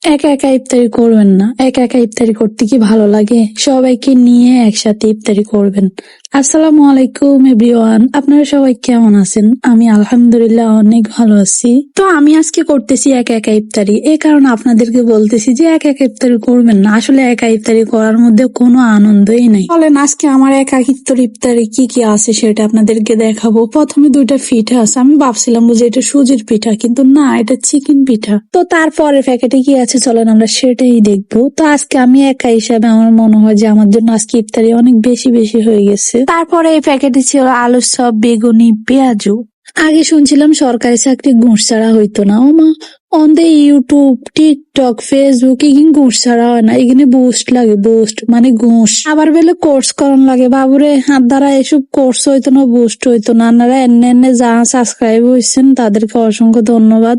একা একা ইফতারি করবেন না। একা একা ইফতারি করতে কি ভালো লাগে? সবাইকে নিয়ে একসাথে ইফতারি করবেন। আসসালামু আলাইকুম এভরিওয়ান, আপনারা সবাই কেমন আছেন? আমি আলহামদুলিল্লাহ অনেক ভালো আছি। তো আমি আজকে করতেছি একা একা ইফতারি, এই কারণে আপনাদেরকে বলতেছি যে একা একা ইফতারি করবেন না। আসলে একা ইফতারি করার মধ্যে কোনো আনন্দই নাই। বলেন আজকে আমার একাকিত্বের ইফতারি কি কি আছে সেটা আপনাদেরকে দেখাবো। প্রথমে দুইটা পিঠা আছে, আমি ভাবছিলাম যে এটা সুজির পিঠা, কিন্তু না, এটা চিকেন পিঠা। তো তারপরে প্যাকেটে কি আছে চলেন আমরা সেটাই দেখবো। তো আজকে আমি একা হিসাবে আমার মনে হয় যে আমার জন্য আজকে ইফতারি অনেক বেশি বেশি হয়ে গেছে। তারপরে এই প্যাকেটে ছিল আলুর চপ, বেগুনি, পেঁয়াজু। আগে শুনছিলাম সরকারি চাকরি ঘুষ ছাড়া হইতো না। ও মা, on the YouTube, TikTok, Facebook এখানে ঘুষ ছাড়া হয় না, এখানে বুস্ট লাগে, বুস্ট মানে ঘুষ। আবার বেলে কোর্স করন লাগে। বাবুরে, হাত দ্বারা এসব কোর্স হইতো না, বুস্ট হইতো না। আপনারা এনে এনে যা সাবস্ক্রাইব হয়েছেন তাদেরকে অসংখ্য ধন্যবাদ।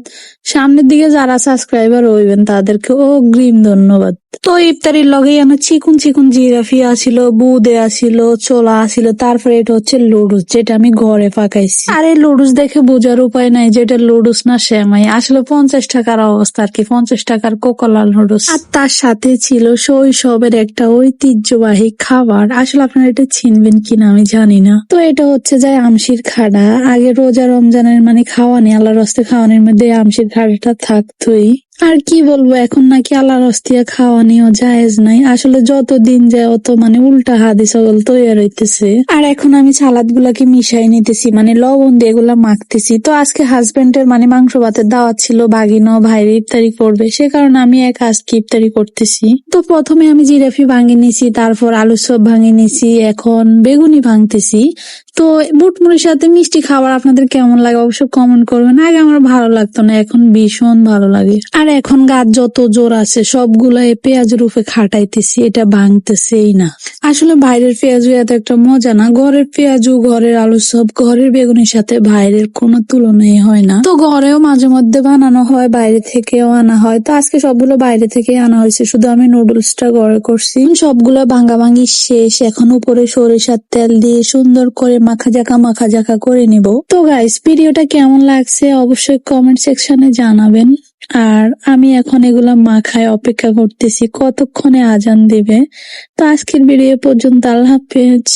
সামনের দিকে যারা সাবস্ক্রাইবার হইবেন তাদেরকে অগ্রিম ধন্যবাদ। তো ইফতারির লগে আমার চিকুন চিকুন জিরাফি আসিল, বুদে আসিল, ছোলা আসিল। তারপরে এটা হচ্ছে লুডুস, যেটা আমি ঘরে পাকাইছি। আর এই লুডুস দেখে বোঝার উপায় নাই যেটা লুডুস না সেমাই। আসলে 50 টাকার অবস্থা আর কি, 50 টাকার কোকোলা লুডুস। আর তার সাথে ছিল শৈশবের একটা ঐতিহ্যবাহী খাবার। আসলে আপনারা এটা চিনবেন কিনা আমি জানি না। তো এটা হচ্ছে যায় আমশির খাড়া। আগে রোজা রমজানের মানে খাওয়ানি, আল্লাহর রাস্তে খাওয়ানির মধ্যে আমশির খাড়াটা থাকতোই। আর কি বলবো, এখন নাকি আল্লাহর হস্তিয়া খাওয়ানিও জায়েজ নাই। আসলে যত দিন যায় অত মানে উল্টা হাদিস ওগুলো তৈরি হইতেছে। আর এখন আমি সালাদ গুলাকে মিশাই নিতেছি, মানে লবণ দিয়ে এগুলা মাখতেছি। তো আজকে হাজবেন্ডের মানে মাংস ভাতের দাওয়াত ছিল, ভাগিনো ভাইরে ইফতারি করবে, সে কারণে আমি আজকে ইফতারি করতেছি। তো প্রথমে আমি জিরাফি ভাঙিয়ে নিছি, তারপর আলু চপ ভাঙিয়ে নিছি, এখন বেগুনি ভাঙতেছি। তো বুটমুড়ির সাথে মিষ্টি খাবার আপনাদের কেমন লাগে অবশ্যই কমেন্ট করবেন। আগে আমার ভালো লাগতো না, এখন ভীষণ ভালো লাগে। আর এখন গাছ যত জোর আছে সবগুলা পেঁয়াজের উপরে খাটাইতেছি, এটা ভাঙতেছেই না। আসলে বাইরের পেঁয়াজু এত একটা মজা না, ঘরের পেঁয়াজু, ঘরের আলু চপ, ঘরের বেগুনের সাথে বাইরের কোনো তুলনাই হয় না। তো ঘরেও মাঝে মধ্যে বানানো হয়, বাইরে থেকেও আনা হয়। তো আজকে সবগুলো বাইরে থেকে আনা হয়েছে, শুধু আমি নুডলসটা ঘরে করছি। সবগুলো ভাঙাভাঙি শেষ, এখন উপরে সরিষার তেল দিয়ে সুন্দর করে মাখা জাকা করে নিব। তো গাইস, ভিডিওটা কেমন লাগছে অবশ্যই কমেন্ট সেকশনে জানাবেন। আর আমি এখন এগুলা মাখায় অপেক্ষা করতেছি কতক্ষণে আজান দিবে। তো আজকের ভিডিও পর্যন্ত, আল্লাহ হাফেজ।